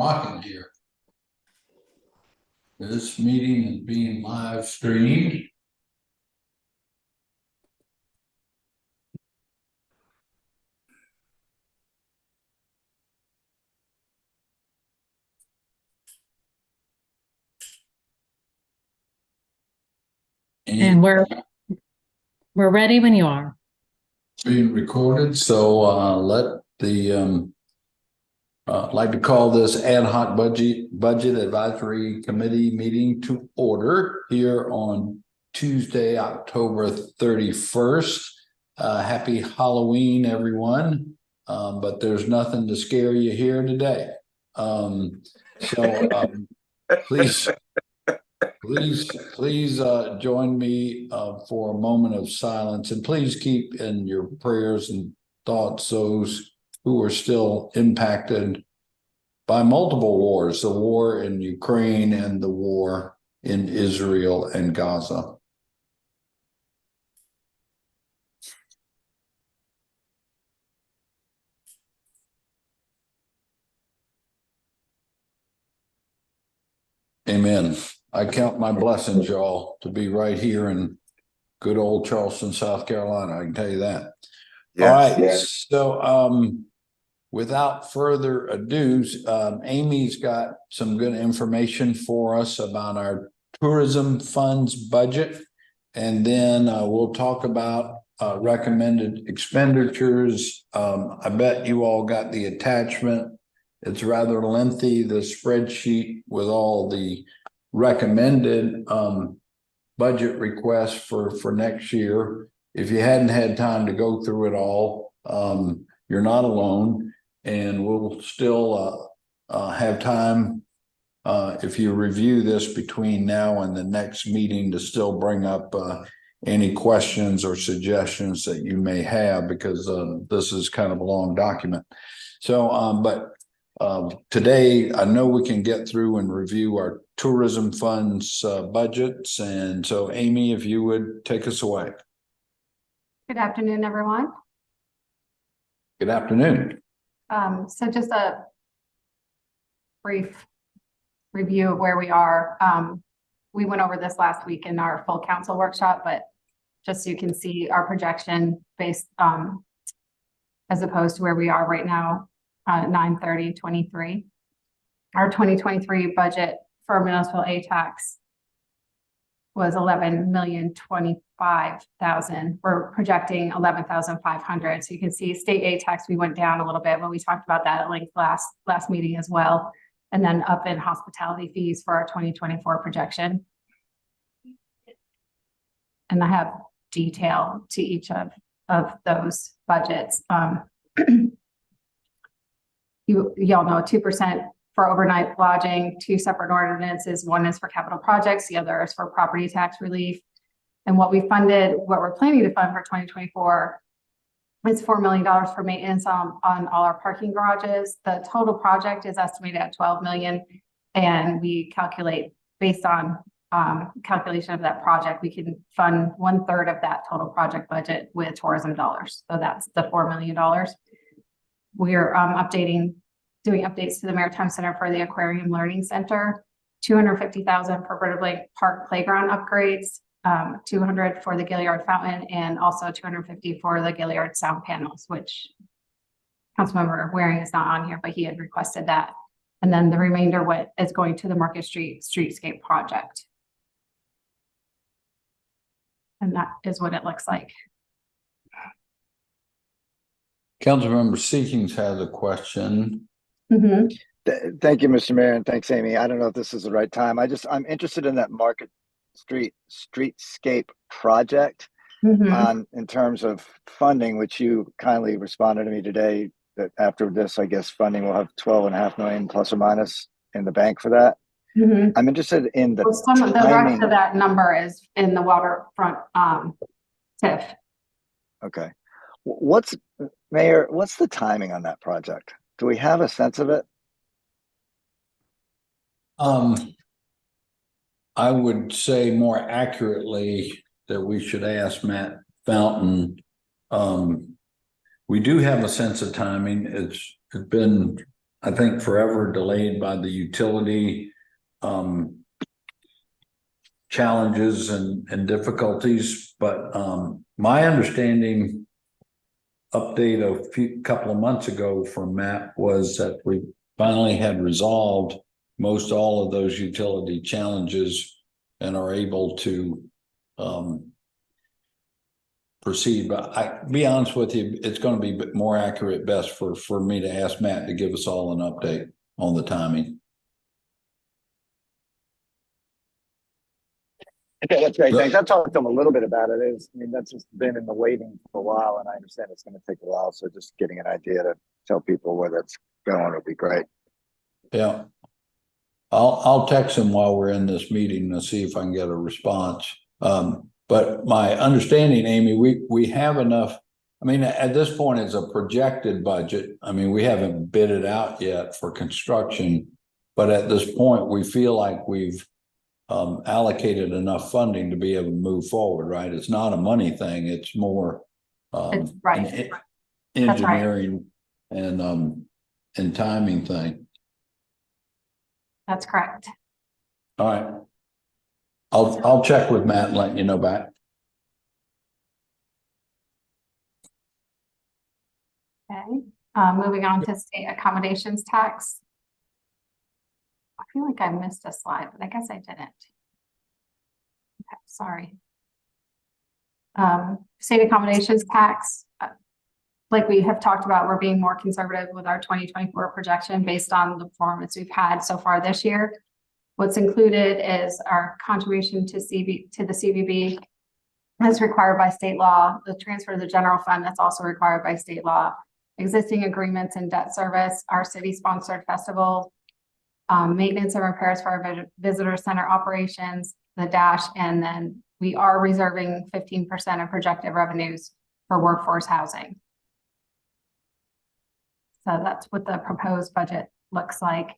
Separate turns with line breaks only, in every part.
rocking here. This meeting is being live streamed.
And we're ready when you are.
Being recorded, so let the like to call this ad hoc budget advisory committee meeting to order here on Tuesday, October 31st. Happy Halloween, everyone. But there's nothing to scare you here today. Please join me for a moment of silence, and please keep in your prayers and thoughts those who are still impacted by multiple wars, the war in Ukraine and the war in Israel and Gaza. Amen. I count my blessings, y'all, to be right here in good old Charleston, South Carolina. I can tell you that. Yes, all right. Yes. So without further ado, Amy's got some good information for us about our tourism funds budget. And then we'll talk about recommended expenditures. I bet you all got the attachment. It's rather lengthy, the spreadsheet with all the recommended budget requests for next year. If you hadn't had time to go through it all, you're not alone, and we'll still have time if you review this between now and the next meeting to still bring up any questions or suggestions that you may have, because this is kind of a long document. So, but today, I know we can get through and review our tourism funds budgets. And so, Amy, if you would take us away.
Good afternoon, everyone.
Good afternoon.
So just a brief review of where we are. We went over this last week in our full council workshop, but just so you can see our projection based as opposed to where we are right now. 9/30/23. Our 2023 budget for municipal A tax was 11,025,000. We're projecting 11,500. So you can see state A tax, we went down a little bit, but we talked about that at length last meeting as well. And then up in hospitality fees for our 2024 projection. And I have detail to each of those budgets. Y'all know 2% for overnight lodging, 2 separate ordinances. One is for capital projects, the other is for property tax relief. And what we're planning to fund for 2024 is $4 million for maintenance on all our parking garages. The total project is estimated at $12 million, and we calculate based on calculation of that project, we can fund 1/3 of that total project budget with tourism dollars. So that's the $4 million. We're doing updates to the Maritime Center for the Aquarium Learning Center, $250,000 for Bird Lake Park playground upgrades, $200 for the Gilliard Fountain, and also $250 for the Gilliard sound panels, which Councilmember Waring is not on here, but he had requested that. And then the remainder is going to the Market Street Streetscape project. And that is what it looks like.
Councilmember Seekings has a question.
Mm-hmm. Thank you, Mr. Mayor, and thanks, Amy. I don't know if this is the right time. I'm interested in that Market Street Streetscape project. Mm-hmm. In terms of funding, which you kindly responded to me today, that after this, I guess funding will have $12.5 million plus or minus in the bank for that. Mm-hmm. I'm interested in the timing.
The rest of that number is in the waterfront TIF.
Okay. Mayor, what's the timing on that project? Do we have a sense of it?
I would say more accurately that we should ask Matt Fountain. We do have a sense of timing. It's been I think, forever delayed by the utility challenges and difficulties. But my understanding update a couple of months ago from Matt was that we finally had resolved most all of those utility challenges and are able to proceed. But I be honest with you, it's going to be more accurate best for me to ask Matt to give us all an update on the timing.
Okay, that's great. Thanks. I've talked to him a little bit about it. That's just been in the waiting for a while, and I understand it's going to take a while. So just getting an idea to tell people where that's going would be great.
Yeah. I'll text him while we're in this meeting to see if I can get a response. But my understanding, Amy, we have enough. I mean, at this point, it's a projected budget. I mean, we haven't bid it out yet for construction, but at this point, we feel like we've allocated enough funding to be able to move forward, right? It's not a money thing. It's more
It's right.
engineering and timing thing.
That's correct.
All right. I'll check with Matt and let you know back.
Okay. Moving on to state accommodations tax. I feel like I missed a slide, but I guess I didn't. Okay, sorry. State accommodations tax, like we have talked about, we're being more conservative with our 2024 projection based on the performance we've had so far this year. What's included is our contribution to the CVB as required by state law, the transfer to the general fund that's also required by state law, existing agreements and debt service, our city-sponsored festival, maintenance and repairs for our visitor center operations, the dash, and then we are reserving 15% of projected revenues for workforce housing. So that's what the proposed budget looks like.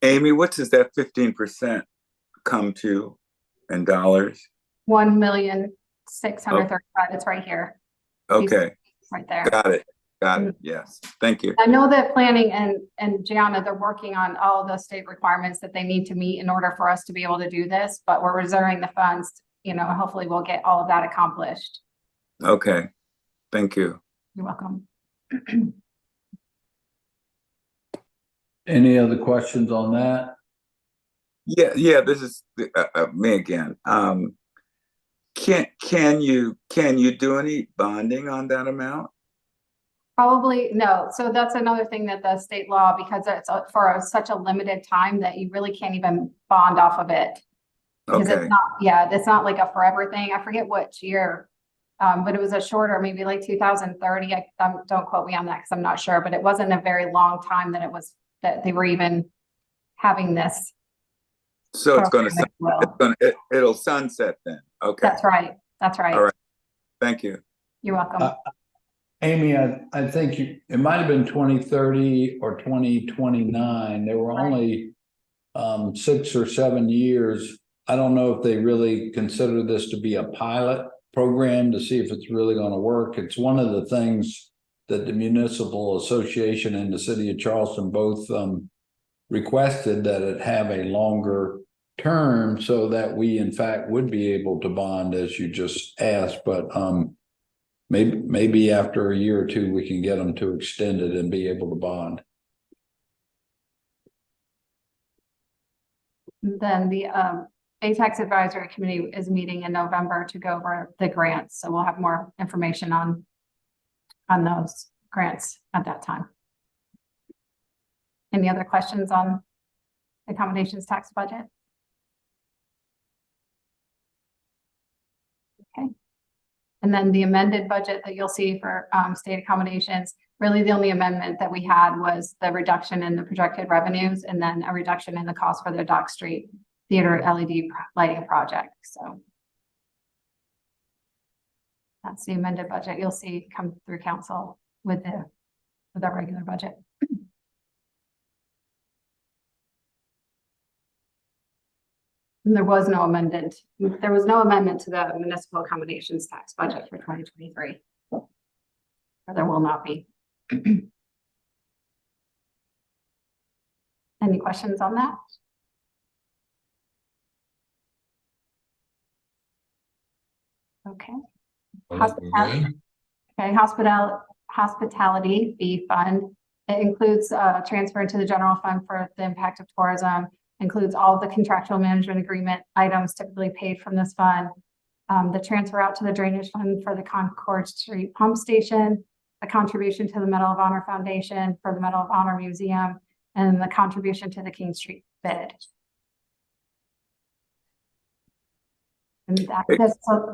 Amy, what does that 15% come to in dollars?
1,635,000. It's right here.
Okay.
Right there.
Got it. Got it. Yes. Thank you.
I know that planning and Gianna, they're working on all of the state requirements that they need to meet in order for us to be able to do this, but we're reserving the funds, hopefully we'll get all of that accomplished.
Okay. Thank you.
You're welcome.
Any other questions on that?
Yeah. This is me again. Can you do any bonding on that amount?
Probably no. So that's another thing that the state law, because it's for such a limited time that you really can't even bond off of it. Because
Okay.
it's not like a forever thing. I forget which year, but it was a shorter, maybe like 2030. Don't quote me on that because I'm not sure, but it wasn't a very long time that they were even having this.
So it'll sunset then. Okay.
That's right. That's right.
All right. Thank you.
You're welcome.
Amy, I think it might have been 2030 or 2029. There were only 6 or 7 years. I don't know if they really consider this to be a pilot program to see if it's really going to work. It's one of the things that the Municipal Association and the City of Charleston both requested, that it have a longer term so that we in fact would be able to bond, as you just asked. But maybe after a year or two we can get them to extend it and be able to bond.
Then the ATAX Advisory Committee is meeting in November to go over the grants. So we'll have more information on those grants at that time. Any other questions on the accommodations tax budget? Okay. And then the amended budget that you'll see for state accommodations, really the only amendment that we had was the reduction in the projected revenues and then a reduction in the cost for the Dock Street Theater LED lighting project. So that's the amended budget you'll see come through council with our regular budget. And there was no amendment. There was no amendment to the municipal accommodations tax budget for 2023. Or there will not be. Any questions on that? Okay. Hospitality fee fund. It includes transfer into the general fund for the impact of tourism, includes all of the contractual management agreement items typically paid from this fund. The transfer out to the drainage fund for the Concord Street Pump Station, the contribution to the Medal of Honor Foundation for the Medal of Honor Museum, and the contribution to the King Street bid. And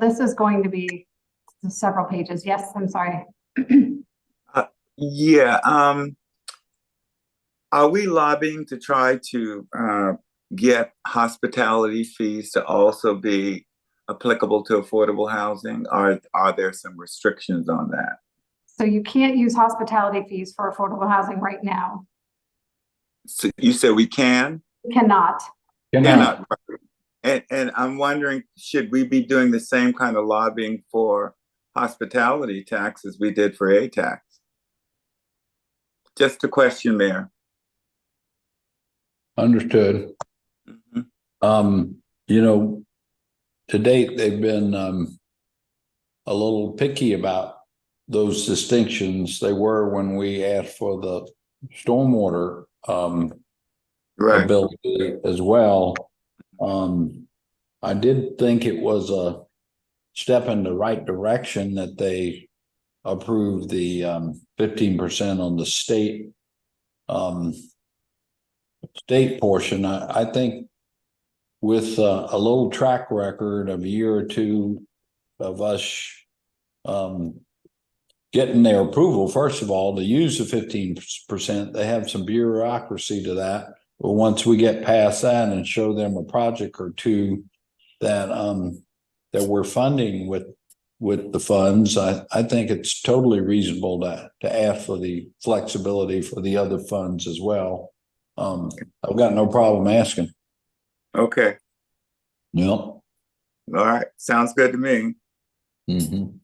this is going to be several pages. Yes, I'm sorry.
Yeah. Are we lobbying to try to get hospitality fees to also be applicable to affordable housing? Or are there some restrictions on that?
So you can't use hospitality fees for affordable housing right now.
So you said we can?
You cannot.
Cannot. And I'm wondering, should we be doing the same kind of lobbying for hospitality tax as we did for A tax? Just a question, Mayor.
Understood.
Mm-hmm.
You know, to date, they've been a little picky about those distinctions. They were when we asked for the stormwater ability as well. I did think it was a step in the right direction that they approved the 15% on the state portion. I think with a little track record of a year or two of us getting their approval, first of all, to use the 15%, they have some bureaucracy to that. But once we get past that and show them a project or two that that we're funding with the funds, I think it's totally reasonable to ask for the flexibility for the other funds as well. I've got no problem asking.
Okay.
Yep.
All right. Sounds good to me.
Mm-hmm.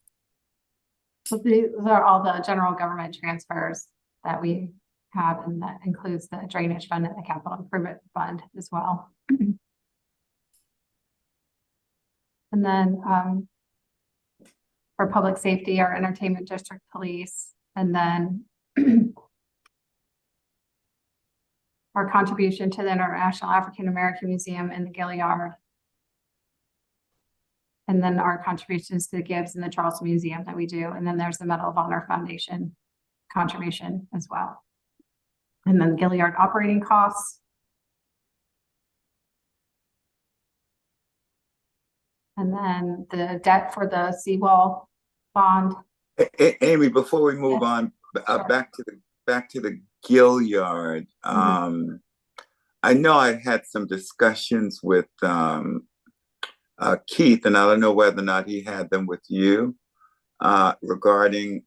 So these are all the general government transfers that we have, and that includes the drainage fund and the capital improvement fund as well. And then for public safety, our entertainment district police, and then our contribution to the International African American Museum and the Gilliard. And then our contributions to the Gibbs and the Charleston Museum that we do. And then there's the Medal of Honor Foundation contribution as well. And then Gilliard operating costs. And then the debt for the seawall bond.
Amy, before we move on,
Sure.
back to the Gilliard. I know I had some discussions with Keith, and I don't know whether or not he had them with you regarding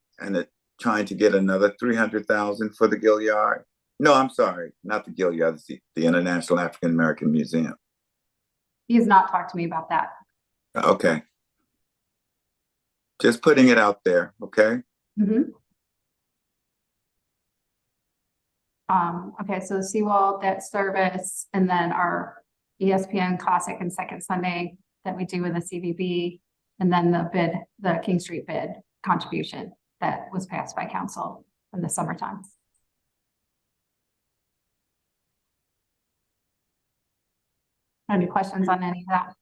trying to get another $300,000 for the Gilliard. No, I'm sorry, not the Gilliard, the International African American Museum.
He has not talked to me about that.
Okay. Just putting it out there, okay?
Okay, so the seawall debt service, and then our ESPN Classic and Second Sunday that we do with the CVB, and then the King Street bid contribution that was passed by council in the summertime. Any questions on any of that?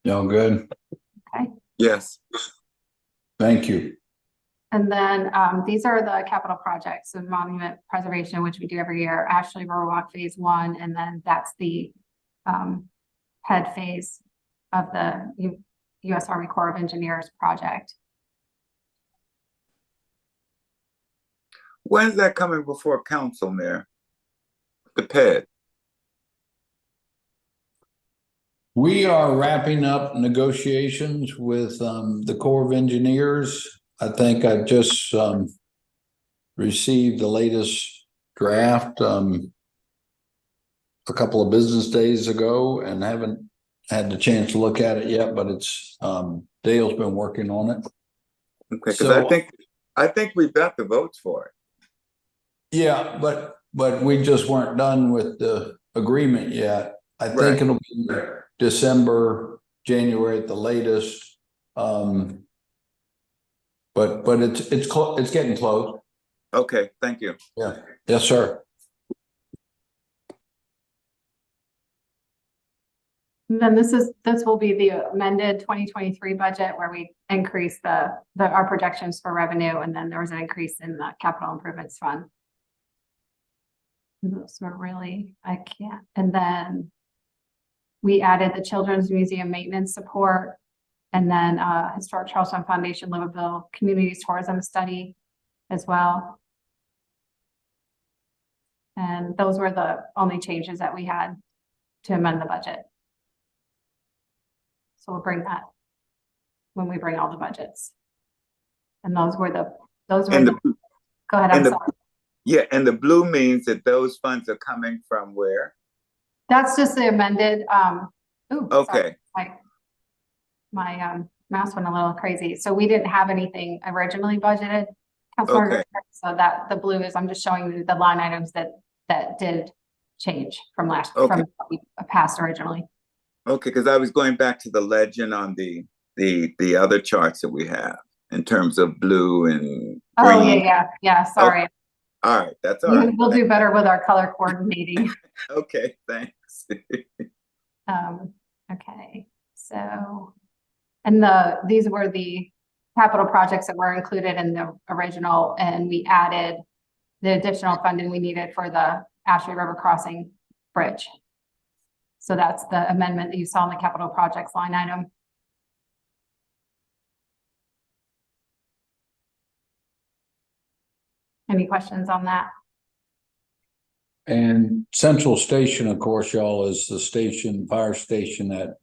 No, good.
Okay.
Yes.
Thank you.
And then these are the capital projects of monument preservation, which we do every year. Ashley Riverwalk Phase 1, and then that's the head phase of the U.S. Army Corps of Engineers project.
When's that coming before council, Mayor? The PED.
We are wrapping up negotiations with the Corps of Engineers. I think I've just received the latest draft a couple of business days ago and haven't had the chance to look at it yet, but it's Dale's been working on it.
Okay, because
So-
I think we've got the votes for it.
Yeah, but we just weren't done with the agreement yet. I think
Right.
it'll be December, January at the latest. But it's getting close.
Okay, thank you.
Yeah. Yes, sir.
And then this will be the amended 2023 budget where we increase our projections for revenue, and then there was an increase in the capital improvements fund. Those were really, I can't. And then we added the Children's Museum maintenance support, and then Historic Charleston Foundation Livable Communities Tourism Study as well. And those were the only changes that we had to amend the budget. So we'll bring that when we bring all the budgets. And those were the, go ahead, I'm sorry.
Yeah, and the blue means that those funds are coming from where?
That's just the amended,
Okay.
Sorry. My mouse went a little crazy. So we didn't have anything originally budgeted. Councilmember,
Okay.
so that the blue is, I'm just showing you the line items that did change from last,
Okay.
from what we passed originally.
Okay, because I was going back to the legend on the other charts that we have in terms of blue and
Oh,
green.
yeah, sorry.
All right, that's all right.
We'll do better with our color coordinating.
Okay, thanks.
Okay, so, and these were the capital projects that were included in the original, and we added the additional funding we needed for the Ashley River Crossing Bridge. So that's the amendment that you saw in the capital projects line item. Any questions on that?
And Central Station, of course, y'all, is the fire station at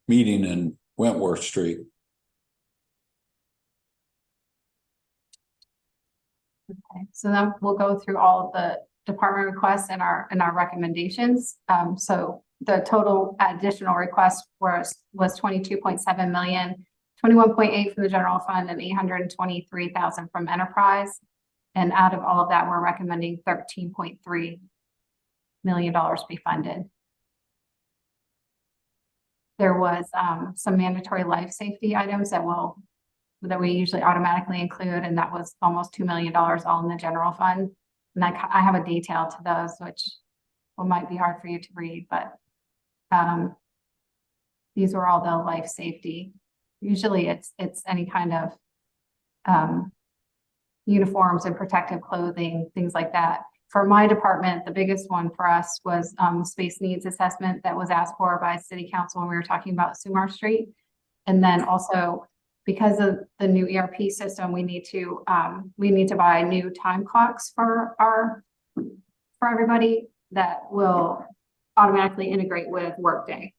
Meeting in Wentworth Street.
Okay, so then we'll go through all of the department requests and our recommendations. So the total additional request was 22.7 million, 21.8 from the general fund, and 823,000 from enterprise. And out of all of that, we're recommending $13.3 million be funded. There was some mandatory life safety items that we usually automatically include, and that was almost $2 million all in the general fund. And I have a detail to those, which might be hard for you to read, but these were all the life safety. Usually it's any kind of uniforms and protective clothing, things like that. For my department, the biggest one for us was space needs assessment that was asked for by City Council when we were talking about Sumar Street. And then also, because of the new ERP system, we need to buy new time clocks for everybody that will automatically integrate with Workday.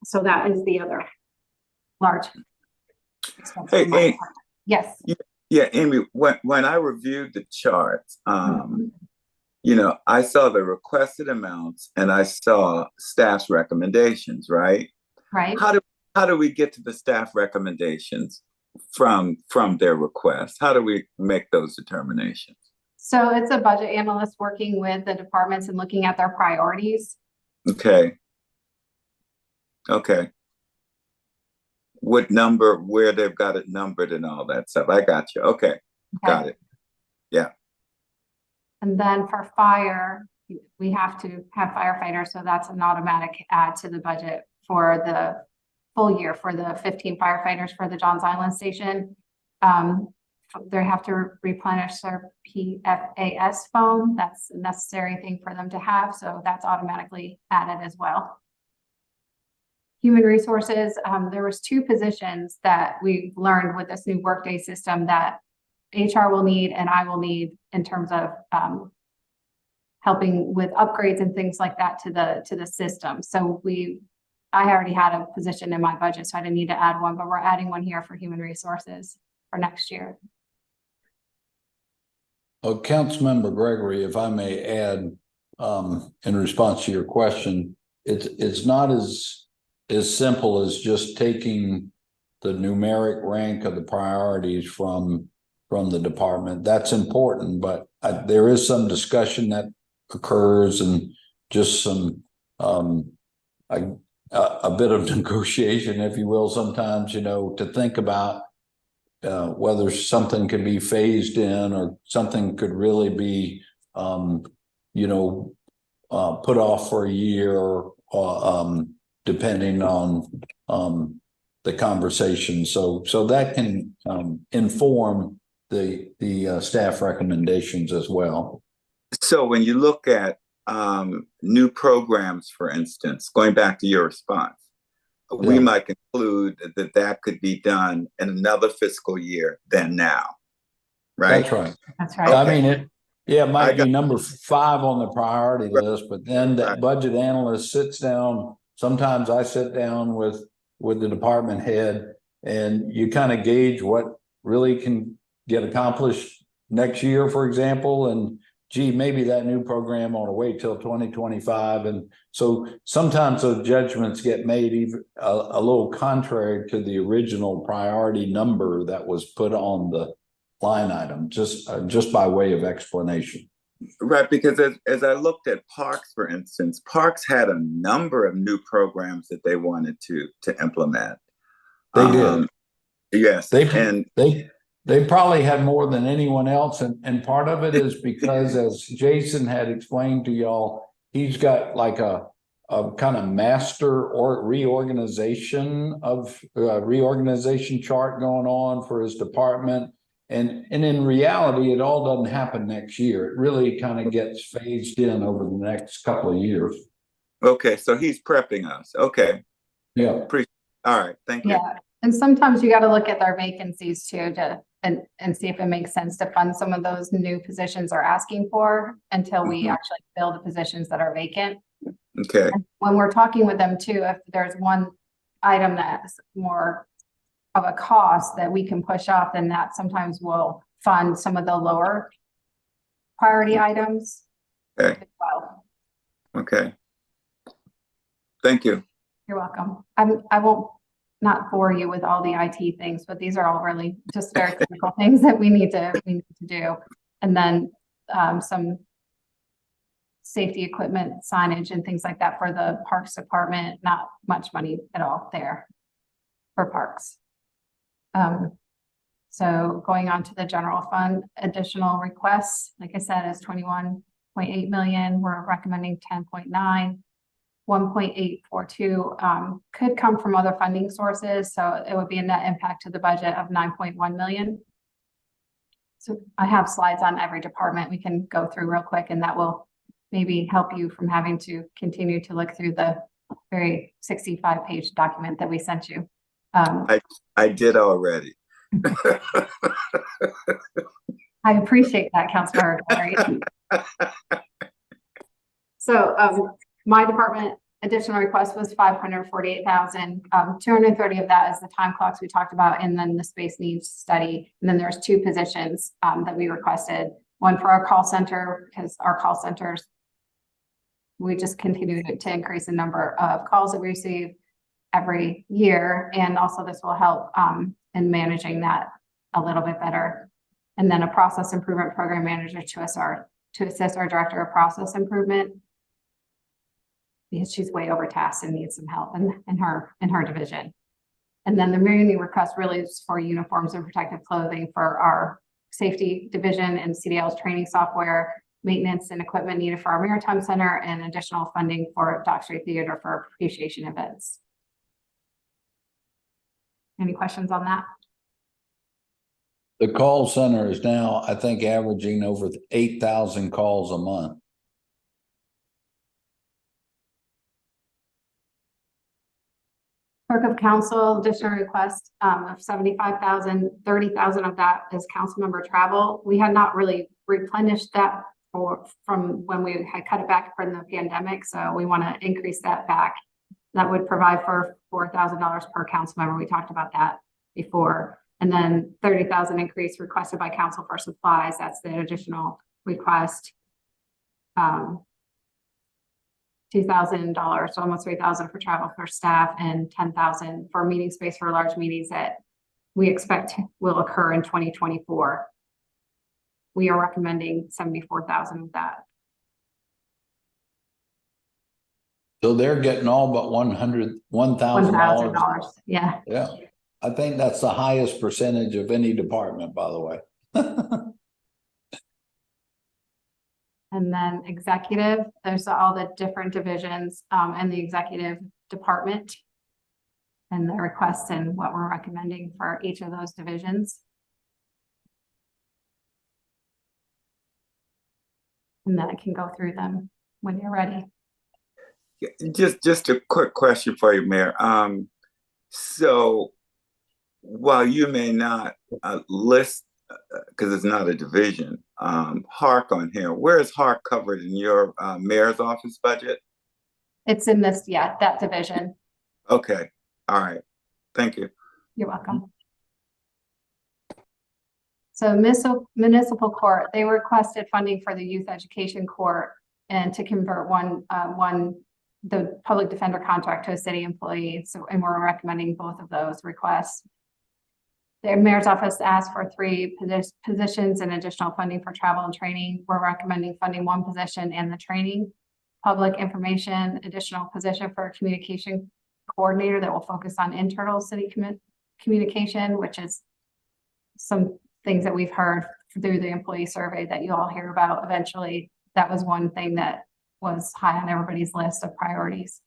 So that is the other large expense.
Hey,
yes.
Yeah, Amy, when I reviewed the charts, you know, I saw the requested amounts and I saw staff's recommendations, right?
Right.
How do we get to the staff recommendations from their request? How do we make those determinations?
So it's a budget analyst working with the departments and looking at their priorities.
Okay. Okay. What number, where they've got it numbered and all that stuff. I got you. Okay. Got it. Yeah.
And then for fire, we have to have firefighters. So that's an automatic add to the budget for the full year for the 15 firefighters for the Johns Island station. They have to replenish their PFAS foam. That's a necessary thing for them to have. So that's automatically added as well. Human resources, there was 2 positions that we learned with this new Workday system that HR will need and I will need in terms of helping with upgrades and things like that to the system. So I already had a position in my budget, so I didn't need to add one, but we're adding one here for human resources for next year.
Councilmember Gregory, if I may add, in response to your question, it's not as simple as just taking the numeric rank of the priorities from the department. That's important, but there is some discussion that occurs and just some a bit of negotiation, if you will, sometimes, to think about whether something could be phased in or something could really be, put off for a year, depending on the conversation. So that can inform the staff recommendations as well.
So when you look at new programs, for instance, going back to your response, we might conclude that could be done in another fiscal year than now, right?
That's right.
That's right.
Okay.
I mean, it might be number 5 on the priority list, but then that budget analyst sits down. Sometimes I sit down with the department head, and you kind of gauge what really can get accomplished next year, for example, and gee, maybe that new program ought to wait till 2025. And so sometimes those judgments get made even a little contrary to the original priority number that was put on the line item, just by way of explanation.
Right, because as I looked at Parks, for instance, Parks had a number of new programs that they wanted to implement.
They did.
Yes.
They probably had more than anyone else. And part of it is because, as Jason had explained to y'all, he's got like a kind of master or reorganization chart going on for his department. And in reality, it all doesn't happen next year. It really kind of gets phased in over the next couple of years.
Okay, so he's prepping us. Okay.
Yeah.
All right. Thank you.
Yeah. And sometimes you got to look at their vacancies too, and see if it makes sense to fund some of those new positions they're asking for until we actually fill the positions that are vacant.
Okay.
And when we're talking with them too, if there's one item that's more of a cost that we can push off, then that sometimes will fund some of the lower priority items.
Okay.
As well.
Okay. Thank you.
You're welcome. I won't not bore you with all the IT things, but these are all really just very critical things that we need to do. And then some safety equipment, signage, and things like that for the Parks Department. Not much money at all there for parks. So going on to the general fund, additional requests, like I said, is 21.8 million. We're recommending 10.9. 1.842 could come from other funding sources, so it would be a net impact to the budget of 9.1 million. So I have slides on every department we can go through real quick, and that will maybe help you from having to continue to look through the very 65-page document that we sent you.
I did already.
I appreciate that, Councilmember Gregory. So my department additional request was 548,000. 230 of that is the time clocks we talked about, and then the space needs study. And then there's 2 positions that we requested. One for our call center, because our call centers, we just continue to increase the number of calls that we receive every year. And also this will help in managing that a little bit better. And then a process improvement program manager to assist our director of process improvement, because she's way overtasked and needs some help in her division. And then the remaining request really is for uniforms and protective clothing for our safety division and CDL's training software, maintenance and equipment needed for our maritime center, and additional funding for Dock Street Theater for appreciation events. Any questions on that?
The call center is now, I think, averaging over 8,000 calls a month.
Clerk of Council additional request of 75,000, 30,000 of that is council member travel. We had not really replenished that from when we had cut it back from the pandemic, so we want to increase that back. That would provide for $4,000 per council member. We talked about that before. And then 30,000 increase requested by council for supplies. That's the additional request. $2,000, so almost 3,000 for travel for staff and 10,000 for meeting space for large meetings that we expect will occur in 2024. We are recommending 74,000 of that.
So they're getting all but $1,000.
$1,000. Yeah.
Yeah. I think that's the highest percentage of any department, by the way.
And then executive, there's all the different divisions and the executive department and the requests and what we're recommending for each of those divisions. And then I can go through them when you're ready.
Just a quick question for you, Mayor. So while you may not list, because it's not a division, HARC on here, where is HARC covered in your mayor's office budget?
It's in this, yeah, that division.
Okay, all right, thank you.
You're welcome. So municipal court, they requested funding for the youth education court and to convert the public defender contract to a city employee. So, and we're recommending both of those requests. The mayor's office asked for 3 positions and additional funding for travel and training. We're recommending funding 1 position and the training. Public information, additional position for a communication coordinator that will focus on internal city communication, which is some things that we've heard through the employee survey that you all hear about. Eventually, that was one thing that was high on everybody's list of priorities.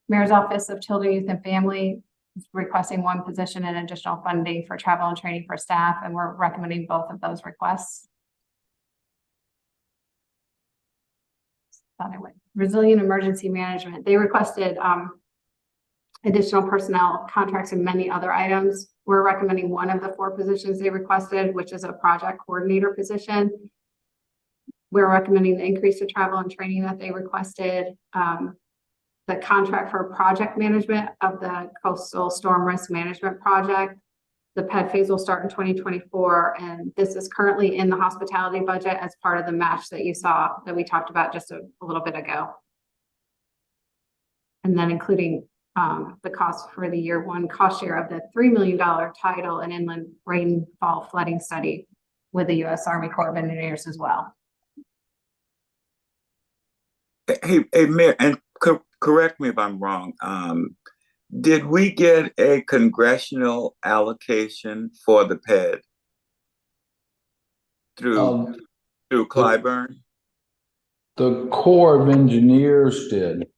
Mayor's Office of Children, Youth, and Family is requesting 1 position and additional funding for travel and training for staff, and we're recommending both of those requests. Resilient Emergency Management, they requested additional personnel contracts and many other items. We're recommending 1 of the 4 positions they requested, which is a project coordinator position. We're recommending the increase to travel and training that they requested, the contract for project management of the coastal storm risk management project. The PED phase will start in 2024, and this is currently in the hospitality budget as part of the match that you saw that we talked about just a little bit ago. And then including the cost for the year 1 cost share of the $3 million tidal and inland rainfall flooding study with the U.S. Army Corps of Engineers as well.
Hey, Mayor, and correct me if I'm wrong. Did we get a congressional allocation for the PED through Clyburn?
The Corps of Engineers did.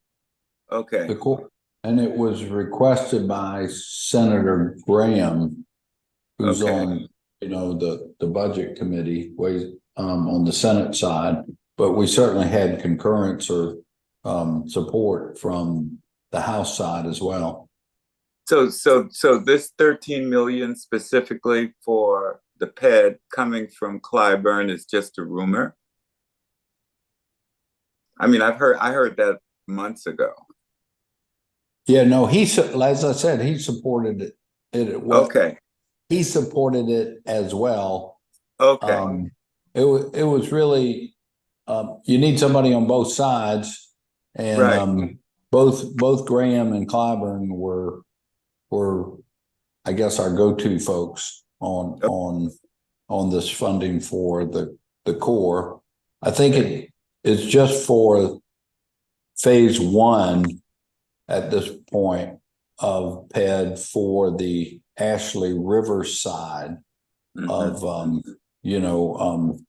Okay.
The Corps, and it was requested by Senator Graham, who's on, the budget committee, on the Senate side. But we certainly had concurrence or support from the House side as well.
So this 13 million specifically for the PED coming from Clyburn is just a rumor. I mean, I heard that months ago.
Yeah, no, as I said, he supported it.
Okay.
He supported it as well.
Okay.
It was really, you need somebody on both sides, and
right.
Both Graham and Clyburn were I guess our go-to folks on this funding for the Corps. I think it's just for phase 1 at this point of PED for the Ashley River side of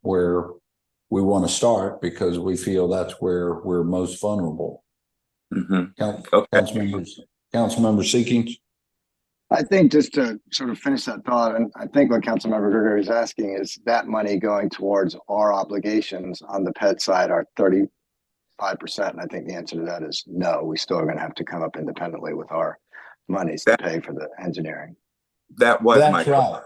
where we want to start, because we feel that's where we're most vulnerable. Councilmember Seekings?
I think just to sort of finish that thought, and I think what Councilmember Gregory is asking is that money going towards our obligations on the PED side are 35%. And I think the answer to that is no. We still are going to have to come up independently with our monies to pay for the engineering.
That's my
right.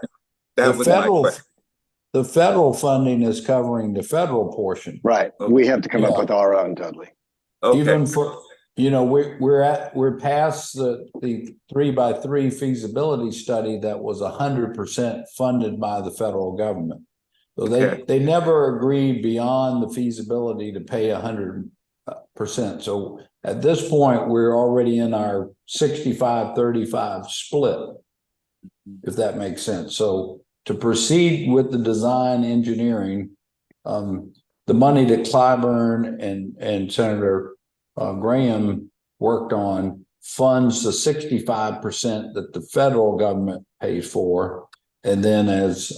The federal funding is covering the federal portion.
Right. We have to come up with our own, Dudley.
Okay.
we're past the 3x3 feasibility study that was 100% funded by the federal government. So they never agreed beyond the feasibility to pay 100%. So at this point, we're already in our 65-35 split, if that makes sense. So to proceed with the design engineering, the money that Clyburn and Senator Graham worked on funds the 65% that the federal government pays for. And then as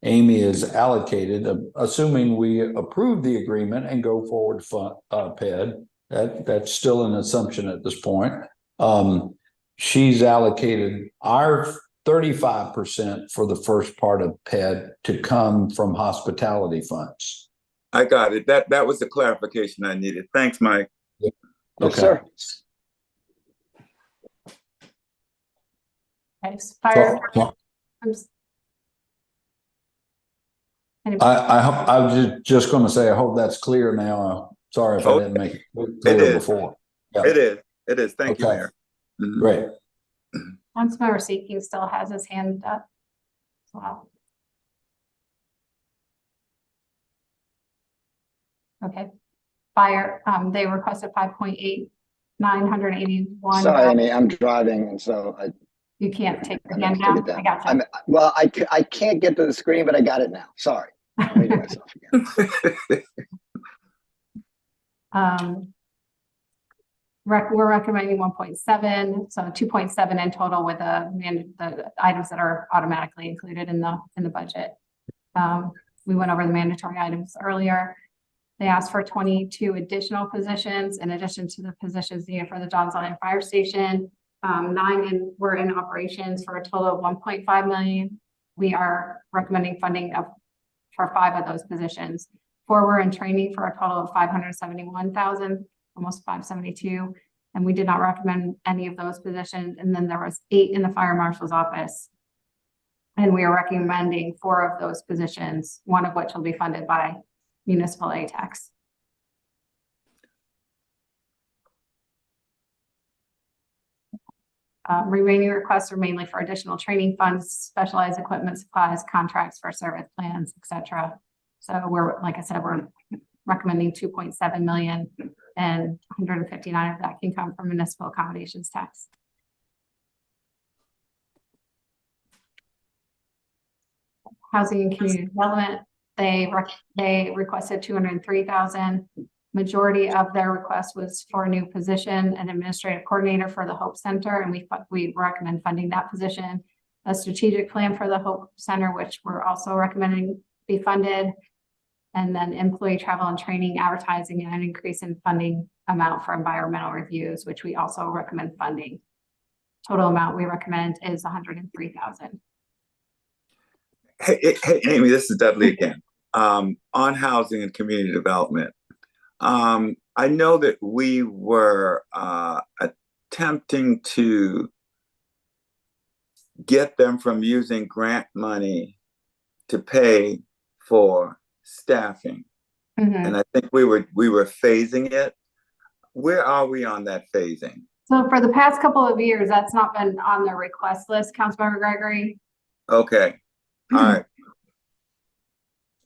Amy is allocated, assuming we approve the agreement and go forward PED, that's still an assumption at this point. She's allocated our 35% for the first part of PED to come from hospitality funds.
I got it. That was the clarification I needed. Thanks, Mike.
Yes,
Okay.
sir.
Okay, fire.
I was just going to say, I hope that's clear now. Sorry if I didn't make it clear before.
Yeah. It is. Thank you, Mayor.
Mm-hmm. Great.
Councilmember Seeking still has his hand up as well. Okay. Fire, they requested 5.8981.
Sorry, Amy, I'm driving, and so
you can't take your hand down. I got you.
Well, I can't get to the screen, but I got it now. Sorry. I'll read it myself again.
We're recommending 1.7, so 2.7 in total with the items that are automatically included in the budget. We went over the mandatory items earlier. They asked for 22 additional positions in addition to the positions needed for the Johns Island Fire Station. 9 were in operations for a total of 1.5 million. We are recommending funding for 5 of those positions. 4 were in training for a total of 571,000, almost 572. And we did not recommend any of those positions. And then there was 8 in the fire marshal's office. And we are recommending 4 of those positions, 1 of which will be funded by municipal aid tax. Remaining requests are mainly for additional training funds, specialized equipment, supplies, contracts for service plans, etc. So we're, like I said, we're recommending 2.7 million, and 159 of that can come from municipal accommodations tax. Housing and community development, they requested 203,000. Majority of their request was for a new position, an administrative coordinator for the Hope Center, and we recommend funding that position. A strategic plan for the Hope Center, which we're also recommending be funded, and then employee travel and training, advertising, and an increase in funding amount for environmental reviews, which we also recommend funding. Total amount we recommend is 103,000.
Hey, Amy, this is Dudley again. On housing and community development. I know that we were attempting to get them from using grant money to pay for staffing. Mm-hmm. And I think we were phasing it. Where are we on that phasing?
So for the past couple of years, that's not been on the request list, Councilmember Gregory.
Okay. All right.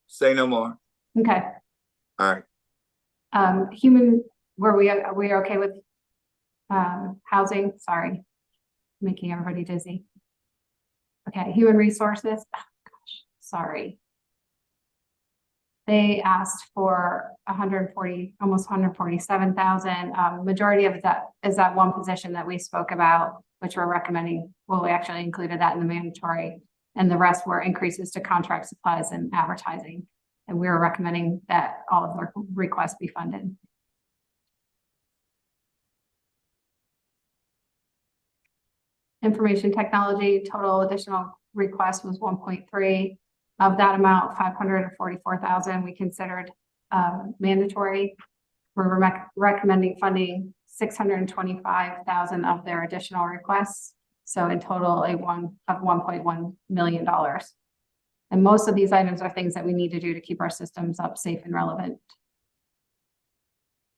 Say no more.
Okay.
All right.
Human, we okay with housing? Sorry, making everybody dizzy. Okay, human resources. Oh, gosh, sorry. They asked for 140, almost 147,000. Majority of that is that 1 position that we spoke about, which we're recommending. Well, we actually included that in the mandatory, and the rest were increases to contract supplies and advertising. And we were recommending that all of their requests be funded. Information technology, total additional request was 1.3. Of that amount, 544,000 we considered mandatory. We're recommending funding 625,000 of their additional requests. So in total, of $1.1 million. And most of these items are things that we need to do to keep our systems up, safe and relevant.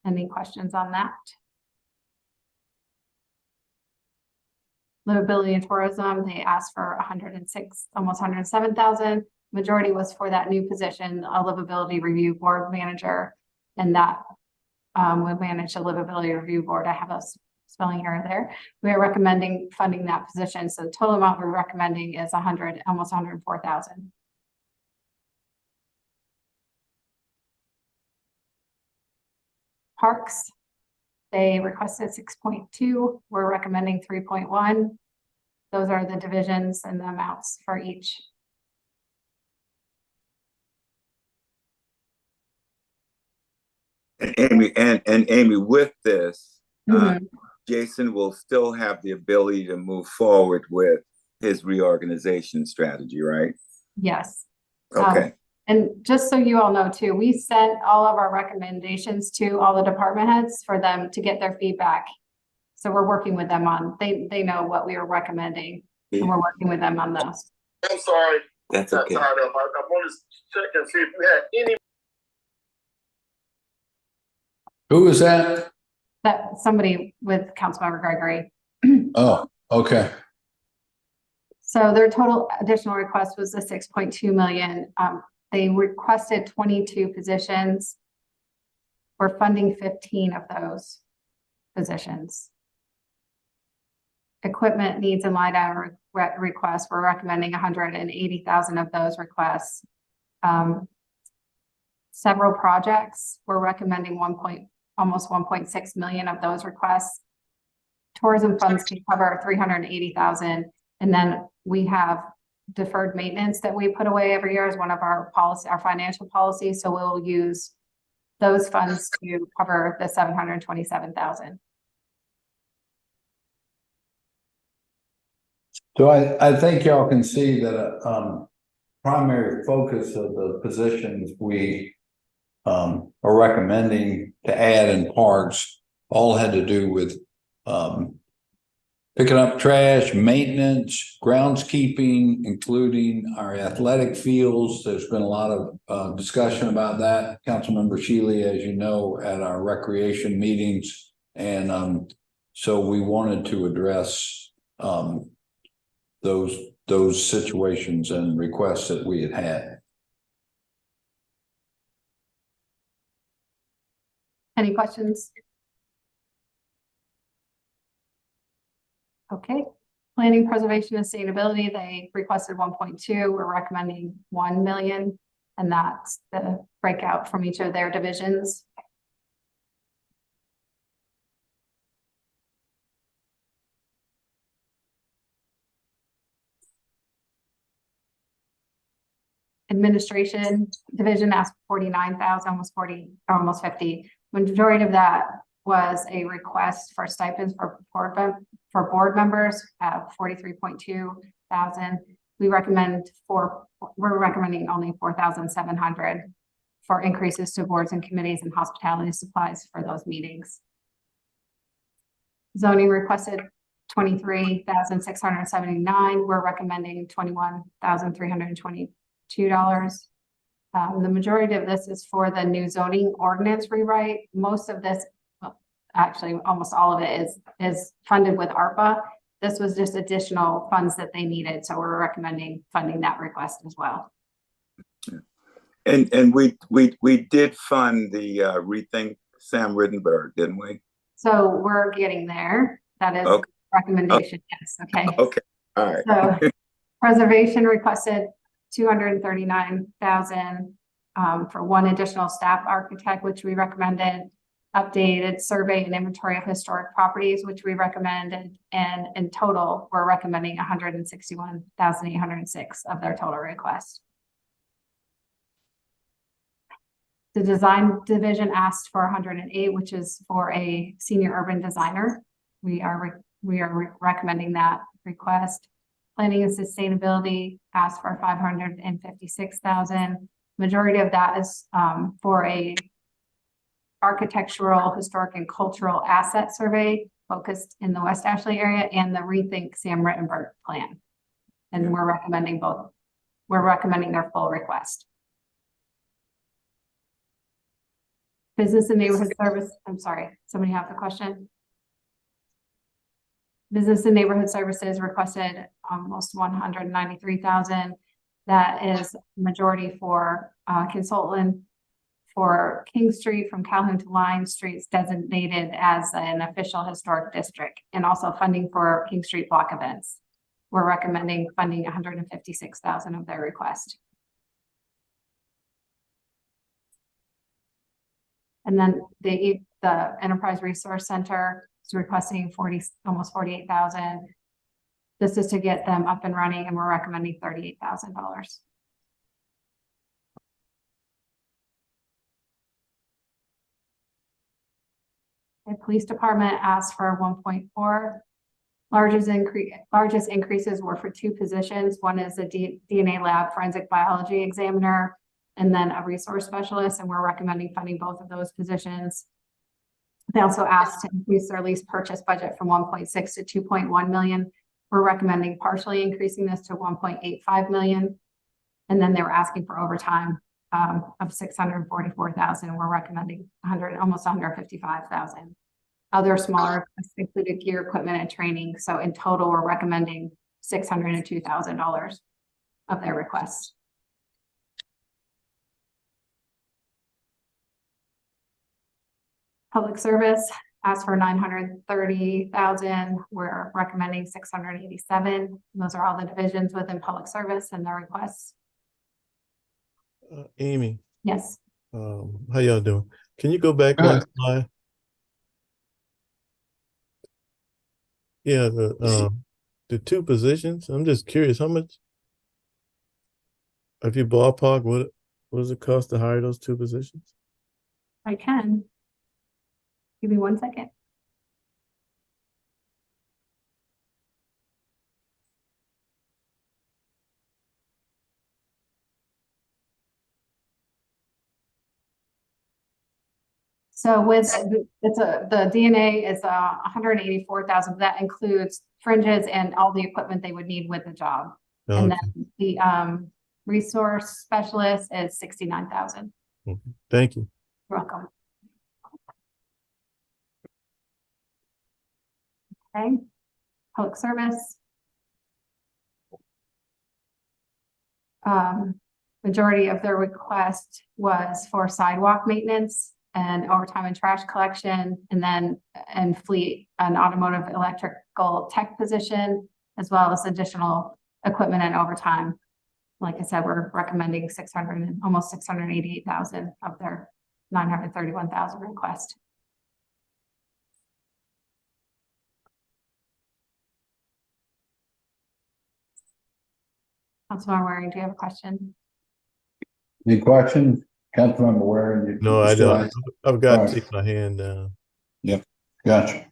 Any questions on that? Livability and tourism, they asked for 106, almost 107,000. Majority was for that new position, a livability review board manager, and that would manage the livability review board. I have a spelling error there. We are recommending funding that position. So the total amount we're recommending is almost 104,000. Parks, they requested 6.2. We're recommending 3.1. Those are the divisions and the amounts for each.
And Amy, with this, Jason will still have the ability to move forward with his reorganization strategy, right?
Yes.
Okay.
And just so you all know too, we sent all of our recommendations to all the department heads for them to get their feedback. So we're working with them on, they know what we are recommending, and we're working with them on those.
I'm sorry.
That's okay.
I want to check and see if we had any.
Who is that?
That somebody with Councilmember Gregory.
Oh, okay.
So their total additional request was the 6.2 million. They requested 22 positions. We're funding 15 of those positions. Equipment needs and line item requests, we're recommending 180,000 of those requests. Several projects, we're recommending almost 1.6 million of those requests. Tourism funds can cover 380,000, and then we have deferred maintenance that we put away every year as one of our financial policies. So we'll use those funds to cover the 727,000.
So I think y'all can see that primary focus of the positions we are recommending to add in parks all had to do with picking up trash, maintenance, groundskeeping, including our athletic fields. There's been a lot of discussion about that. Councilmember Shealy, as you know, at our recreation meetings. And so we wanted to address those situations and requests that we had.
Any questions? Okay. Planning, preservation, and sustainability, they requested 1.2. We're recommending 1 million, and that's the breakout from each of their divisions. Administration division asked 49,000, almost 50. Majority of that was a request for stipends for board members at 43.2 thousand. We're recommending only 4,700 for increases to boards and committees and hospitality supplies for those meetings. Zoning requested 23,679. We're recommending $21,322. The majority of this is for the new zoning ordinance rewrite. Most of this, actually almost all of it is funded with ARPA. This was just additional funds that they needed. So we're recommending funding that request as well.
And we did fund the Rethink Sam Rittenberg, didn't we?
So we're getting there. That is
okay.
Recommendation. Yes. Okay.
Okay. All right.
So preservation requested 239,000 for one additional staff architect, which we recommended. Updated survey and inventory of historic properties, which we recommended, and in total, we're recommending 161,806 of their total request. The design division asked for 108, which is for a senior urban designer. We are recommending that request. Planning and sustainability asked for 556,000. Majority of that is for a architectural, historic, and cultural asset survey focused in the West Ashley area and the Rethink Sam Rittenberg plan. And we're recommending both. We're recommending their full request. Business and neighborhood service. I'm sorry, somebody have a question? Business and Neighborhood Services requested almost 193,000. That is majority for consultant for King Street from Calhoun to Line Streets designated as an official historic district, and also funding for King Street block events. We're recommending funding 156,000 of their request. And then the Enterprise Resource Center is requesting almost 48,000. This is to get them up and running, and we're recommending $38,000. The police department asked for 1.4. Largest increases were for 2 positions. One is a DNA lab forensic biology examiner, and then a resource specialist, and we're recommending funding both of those positions. They also asked to increase their lease purchase budget from 1.6 to 2.1 million. We're recommending partially increasing this to 1.85 million. And then they were asking for overtime of 644,000. We're recommending almost 155,000. Other smaller included gear, equipment, and training. So in total, we're recommending $602,000 of their requests. Public service asked for 930,000. We're recommending 687. Those are all the divisions within public service and their requests.
Amy.
Yes.
How y'all doing? Can you go back one slide? Yeah, the 2 positions. I'm just curious, how much? If you ballpark, what does it cost to hire those 2 positions?
I can. Give me 1 second. So with the DNA is 184,000, but that includes fringes and all the equipment they would need with the job.
Okay.
And then the resource specialist is 69,000.
Thank you.
You're welcome. Okay, public service. Majority of their request was for sidewalk maintenance and overtime and trash collection, and fleet and automotive electrical tech position, as well as additional equipment and overtime. Like I said, we're recommending almost 688,000 of their 931,000 request. Councilmember Waring, do you have a question?
Any questions? Councilmember Waring?
No, I don't. I've got to take my hand down.
Yep, gotcha.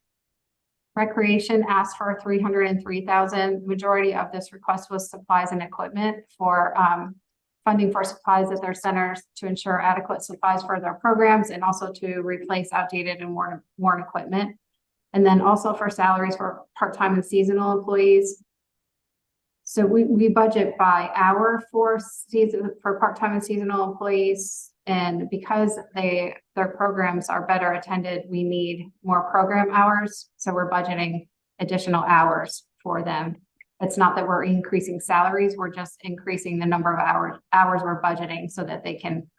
Recreation asked for 303,000. Majority of this request was supplies and equipment for funding for supplies at their centers to ensure adequate supplies for their programs, and also to replace outdated and worn equipment. And then also for salaries for part-time and seasonal employees. So we budget by hour for part-time and seasonal employees, and because their programs are better attended, we need more program hours. So we're budgeting additional hours for them. It's not that we're increasing salaries, we're just increasing the number of hours we're budgeting so that they can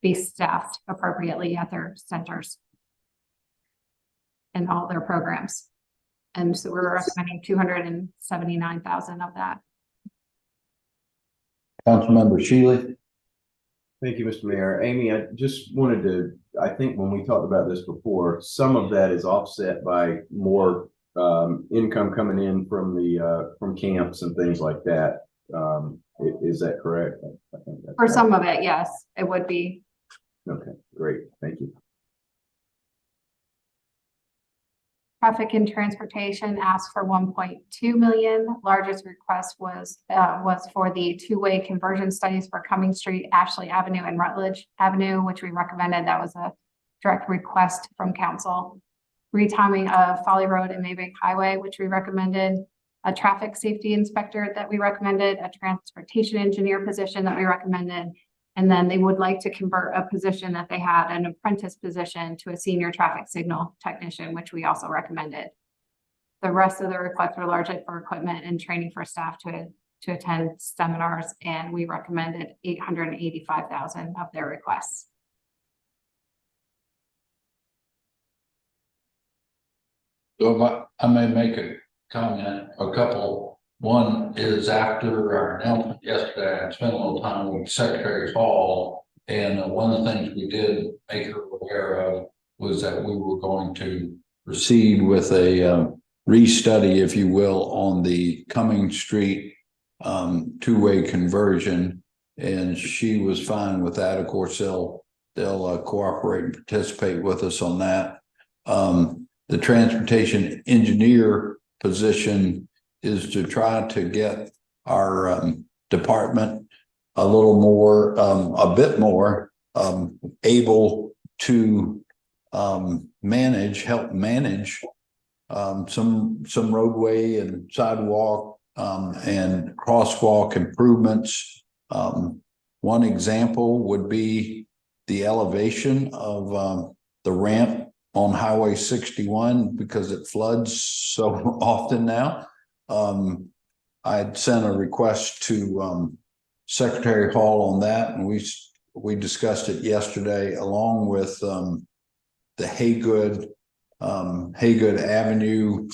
be staffed appropriately at their centers and all their programs. And so we're recommending 279,000 of that.
Councilmember Shealy.
Thank you, Mr. Mayor. Amy, I just wanted to, I think when we talked about this before, some of that is offset by more income coming in from camps and things like that. Is that correct? I think that's
For some of it, yes, it would be.
Okay, great. Thank you.
Traffic and transportation asked for 1.2 million. Largest request was for the 2-way conversion studies for Cumming Street, Ashley Avenue, and Rutledge Avenue, which we recommended. That was a direct request from council. Retiming of Folly Road and Maybank Highway, which we recommended. A traffic safety inspector that we recommended. A transportation engineer position that we recommended. And then they would like to convert a position that they had, an apprentice position, to a senior traffic signal technician, which we also recommended. The rest of the requests are largely for equipment and training for staff to attend seminars, and we recommended 885,000 of their requests.
So if I may make a comment, a couple. One is after our announcement yesterday, I spent a little time with Secretary Hall, and one of the things we did make her aware of was that we were going to proceed with a restudy, if you will, on the Cumming Street two-way conversion, and she was fine with that. Of course, they'll cooperate and participate with us on that. The transportation engineer position is to try to get our department a little more, a bit more able to help manage some roadway and sidewalk and crosswalk improvements. One example would be the elevation of the ramp on Highway 61 because it floods so often now. I'd sent a request to Secretary Hall on that, and we discussed it yesterday, along with the Haygood Avenue,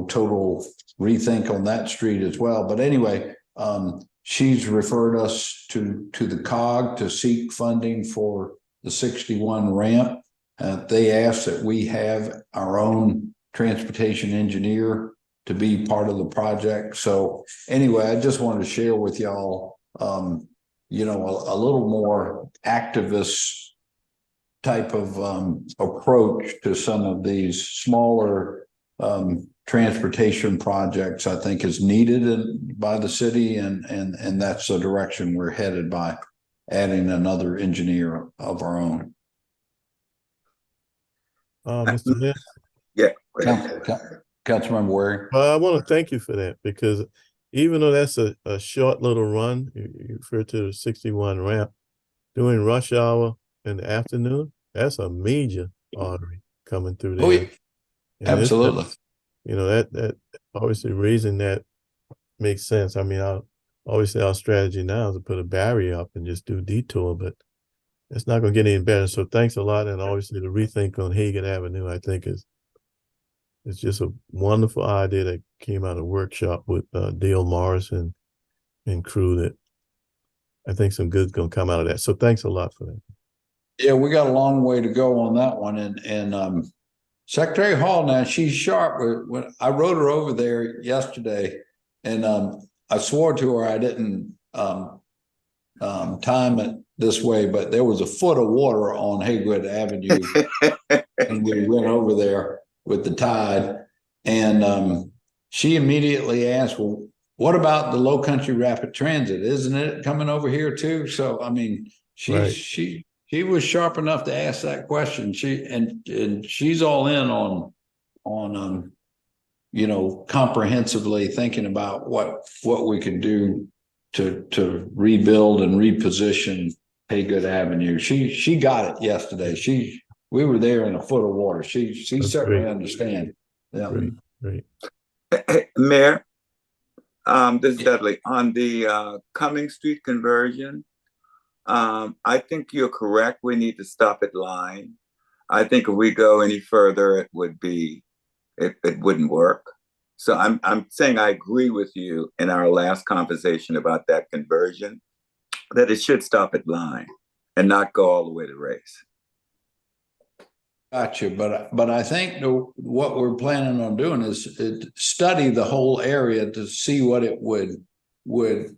total rethink on that street as well. But anyway, she's referred us to the COG to seek funding for the 61 ramp. They asked that we have our own transportation engineer to be part of the project. So anyway, I just wanted to share with y'all, a little more activist type of approach to some of these smaller transportation projects. I think is needed by the city, and that's the direction we're headed by adding another engineer of our own.
Mr. Mayor,
Yeah.
Councilmember Waring.
I want to thank you for that, because even though that's a short little run, you refer to the 61 ramp, during rush hour in the afternoon, that's a major artery coming through there.
Oh, yeah. Absolutely.
That obviously raising that makes sense. I mean, obviously our strategy now is to put a barrier up and just do detour, but it's not going to get any better. So thanks a lot. And obviously the rethink on Haygood Avenue, I think it's just a wonderful idea that came out of a workshop with Dale Morris and crew, that I think some good's going to come out of that. So thanks a lot for that.
Yeah, we got a long way to go on that one. And Secretary Hall, now she's sharp. When I rode her over there yesterday, and I swore to her I didn't time it this way, but there was a foot of water on Haygood Avenue. And we went over there with the tide, and she immediately asked, well, what about the Low Country Rapid Transit? Isn't it coming over here too? So I mean, she was sharp enough to ask that question. She's all in on comprehensively thinking about what we can do to rebuild and reposition Haygood Avenue. She got it yesterday. We were there in a foot of water. She certainly understands. Yeah.
Great.
Mayor, this is Dudley. On the Cumming Street conversion, I think you're correct. We need to stop at line. I think if we go any further, it wouldn't work. So I'm saying I agree with you in our last conversation about that conversion, that it should stop at line and not go all the way to Race.
Gotcha, but I think what we're planning on doing is study the whole area to see what it would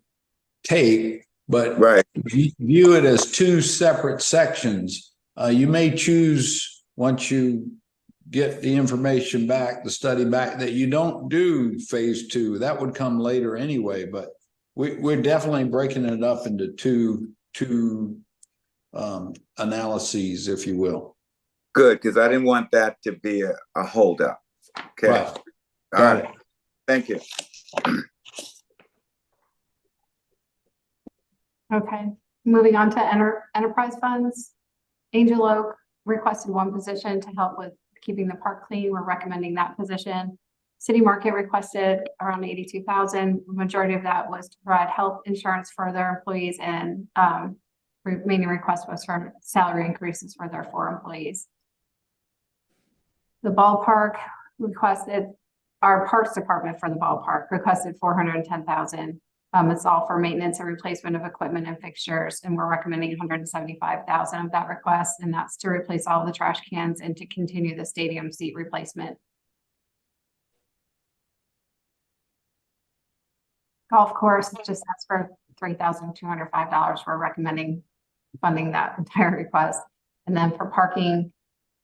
take, but view it as two separate sections. You may choose, once you get the information back, the study back, that you don't do phase 2. That would come later anyway, but we're definitely breaking it up into two analyses, if you will.
Good, because I didn't want that to be a holdup. Okay.
Right.
All right. Thank you.
Okay, moving on to enterprise funds. Angel Oak requested one position to help with keeping the park clean. We're recommending that position. City Market requested around 82,000. Majority of that was to provide health insurance for their employees, and remaining request was for salary increases for their 4 employees. The ballpark requested, our parks department for the ballpark requested 410,000. It's all for maintenance and replacement of equipment and fixtures, and we're recommending 175,000 of that request, and that's to replace all of the trash cans and to continue the stadium seat replacement. Golf course just asked for $3,205. We're recommending funding that entire request. And then for parking,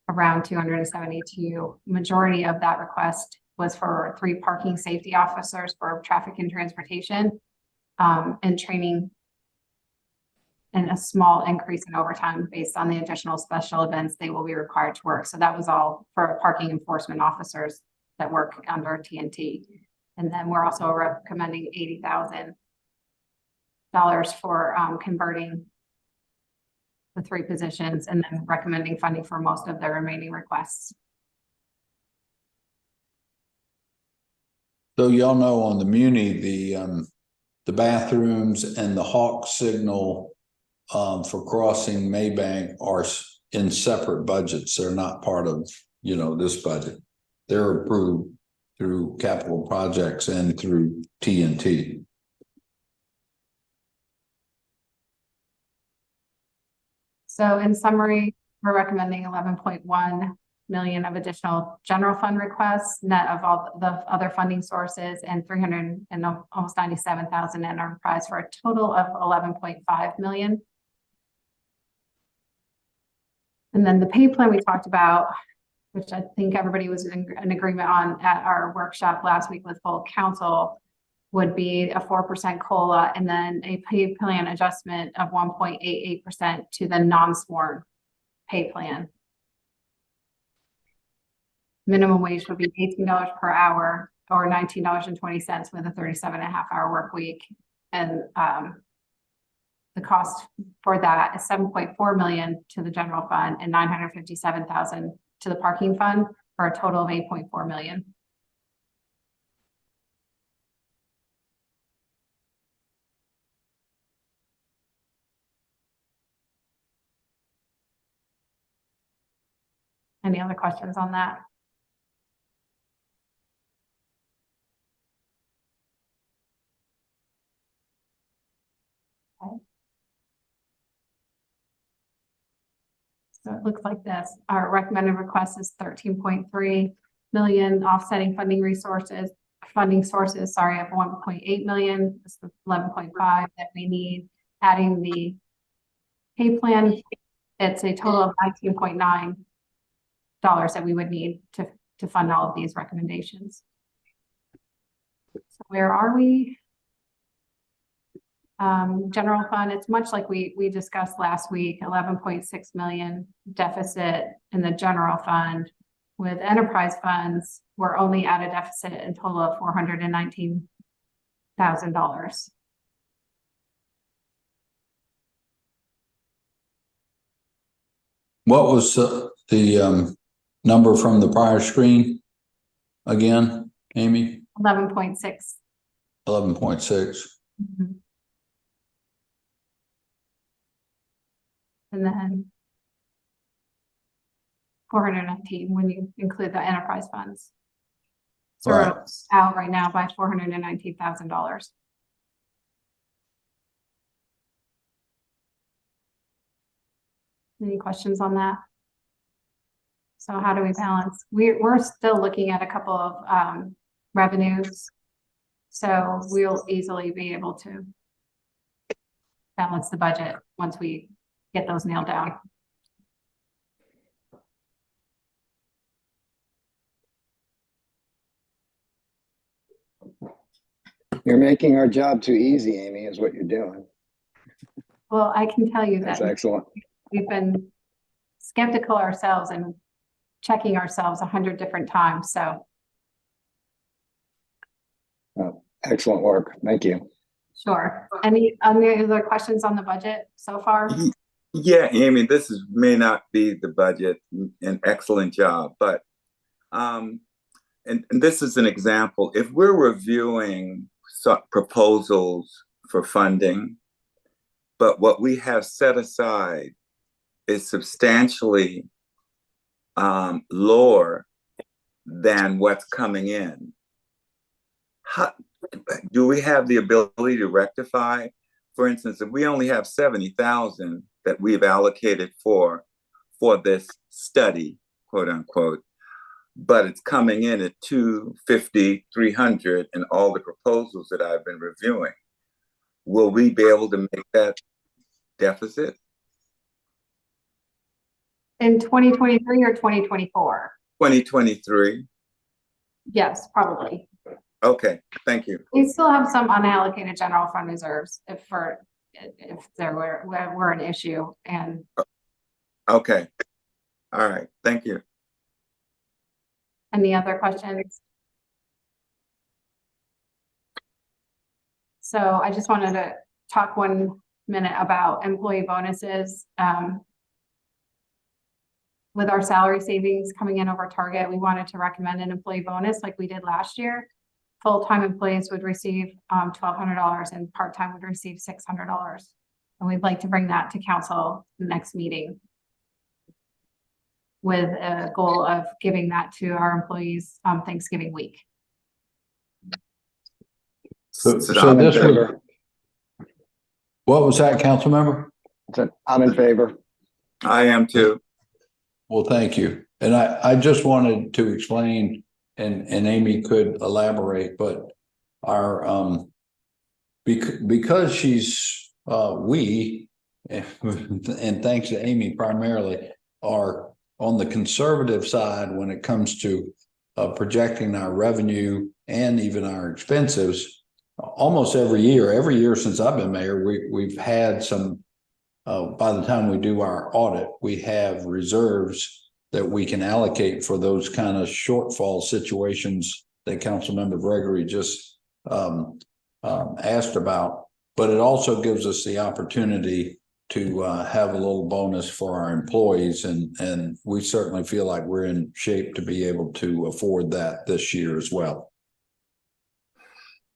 around 272. Majority of that request was for 3 parking safety officers for traffic and transportation, and training, and a small increase in overtime based on the additional special events they will be required to work. So that was all for parking enforcement officers that work under TNT. And then we're also recommending $80,000 for converting the 3 positions, and then recommending funding for most of the remaining requests.
So y'all know on the Muni, the bathrooms and the Hawk signal for crossing Maybank are in separate budgets. They're not part of, this budget. They're approved through capital projects and through TNT.
So in summary, we're recommending 11.1 million of additional general fund requests, net of all the other funding sources, and 300 and almost 97,000 in enterprise, for a total of 11.5 million. And then the pay plan we talked about, which I think everybody was in agreement on at our workshop last week with full council, would be a 4% COLA, and then a pay plan adjustment of 1.88% to the non-sworn pay plan. Minimum wage would be $18 per hour, or $19.20 with a 37.5-hour work week. And the cost for that is 7.4 million to the general fund and 957,000 to the parking fund, for a total of 8.4 million. Any other questions on that? Okay. So it looks like this. Our recommended request is 13.3 million, offsetting funding sources, of 1.8 million. This is 11.5 that we need. Adding the pay plan, it's a total of $19.9 that we would need to fund all of these recommendations. So where are we? General fund, it's much like we discussed last week, 11.6 million deficit in the general fund. With enterprise funds, we're only at a deficit in total of $419,000.
What was the number from the prior screen again, Amy?
11.6.
11.6.
Mm-hmm. And then 419 when you include the enterprise funds. So
Right.
we're out right now by $419,000. Any questions on that? So how do we balance? We're still looking at a couple of revenues. So we'll easily be able to balance the budget once we get those nailed down.
You're making our job too easy, Amy, is what you're doing.
Well, I can tell you
That's
that
excellent.
we've been skeptical ourselves and checking ourselves 100 different times. So
Excellent work. Thank you.
sure. Any other questions on the budget so far?
Yeah, Amy, may not be the budget, an excellent job, but and this is an example. If we're reviewing proposals for funding, but what we have set aside is substantially lower than what's coming in, do we have the ability to rectify? For instance, if we only have 70,000 that we've allocated for this study, quote unquote, but it's coming in at 250, 300 in all the proposals that I've been reviewing, will we be able to make that deficit?
In 2023 or 2024?
2023.
Yes, probably.
Okay, thank you.
We still have some unallocated general fund reserves if there were an issue. And
okay, all right, thank you.
any other questions? So I just wanted to talk 1 minute about employee bonuses. With our salary savings coming in over target, we wanted to recommend an employee bonus like we did last year. Full-time employees would receive $1,200 and part-time would receive $600. And we'd like to bring that to council next meeting with a goal of giving that to our employees Thanksgiving week.
So
I'm in
this was,
favor.
what was that, council member?
I'm in favor.
I am too.
Well, thank you. And I just wanted to explain, and Amy could elaborate, but our because she's we and thanks to Amy primarily are on the conservative side when it comes to projecting our revenue and even our expenses. Almost every year since I've been mayor, we've had some. By the time we do our audit, we have reserves that we can allocate for those kind of shortfall situations that Councilmember Gregory just asked about. But it also gives us the opportunity to have a little bonus for our employees, and we certainly feel like we're in shape to be able to afford that this year as well.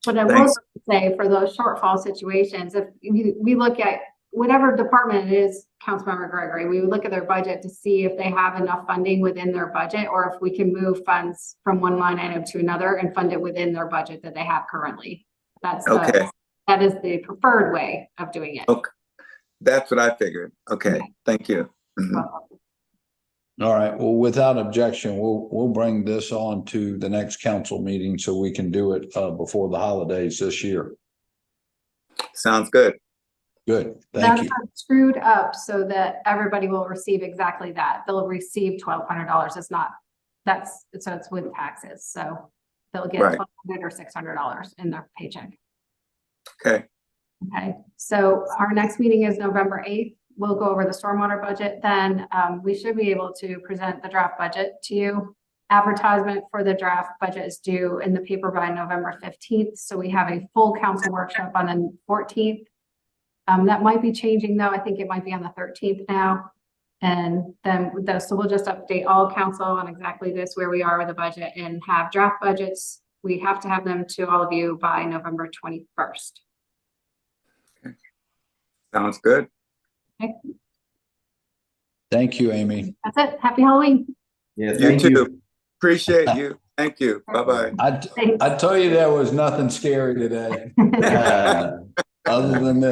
But I will say for those shortfall situations, if we look at whatever department it is, Councilmember Gregory, we would look at their budget to see if they have enough funding within their budget, or if we can move funds from one line item to another and fund it within their budget that they have currently. That's okay. That is the preferred way of doing it.
Okay, that's what I figured. Okay, thank you. Mm-hmm.
All right. Well, without objection, we'll bring this on to the next council meeting so we can do it before the holidays this year.
Sounds good.
Good. Thank you.
That's screwed up so that everybody will receive exactly that. They'll receive $1,200. It's not. So it's with taxes. So they'll get $1,200 or $600 in their paycheck.
Okay.
Okay. So our next meeting is November 8th. We'll go over the stormwater budget. Then we should be able to present the draft budget to you. Advertisement for the draft budget is due in the paper by November 15th. So we have a full council workshop on the 14th. That might be changing though. I think it might be on the 13th now. And then so we'll just update all council on exactly this, where we are with the budget, and have draft budgets. We have to have them to all of you by November 21st.
Okay. Sounds good.
Okay.
Thank you, Amy.
That's it. Happy Halloween.
Yeah,
You too. Appreciate you. Thank you. Bye-bye.
I tell you, there was nothing scary today. Other than this.